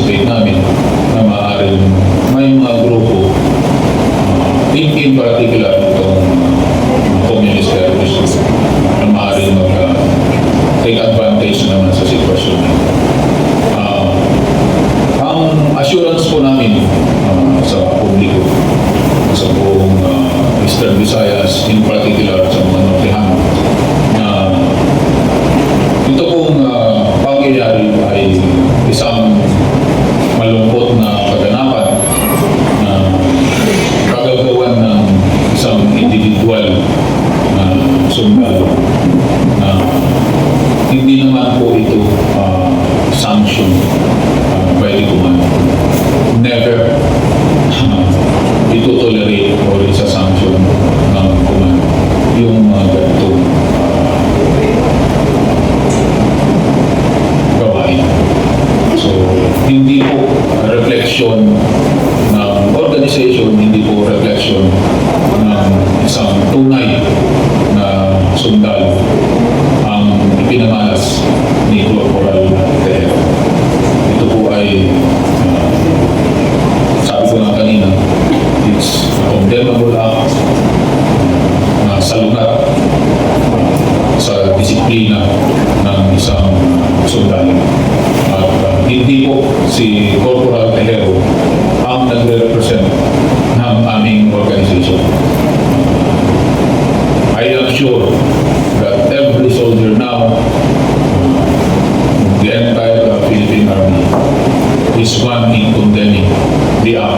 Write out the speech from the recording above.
anticipate namin na maaaring may mga grupo, in particular itong communist terrorists na maaaring take advantage naman sa sitwasyon na ito. Ang assurance po namin sa publiko, sa buong Eastern Visayas, in particular sa mga Nortehano, na ito pong pangyayari ay isang malungkot na kaganapan na kagagawan ng isang individual na sundalo na hindi naman po ito sanction by the command. Never ito-tolerate or isa-sanction ng command yung ganitong gawain. So, hindi po reflection ng organization, hindi po reflection ng isang tunay na sundalo ang ipinamalas ni Corporal Tejero. Ito po ay sabi ko nga kanina, it's a condemnable act na salungat sa disiplina ng isang sundalo. At hindi po si Corporal Tejero ang nagre-represent ng aming organization. I am sure that every soldier now, the entire Philippine Army, is one in condemning the act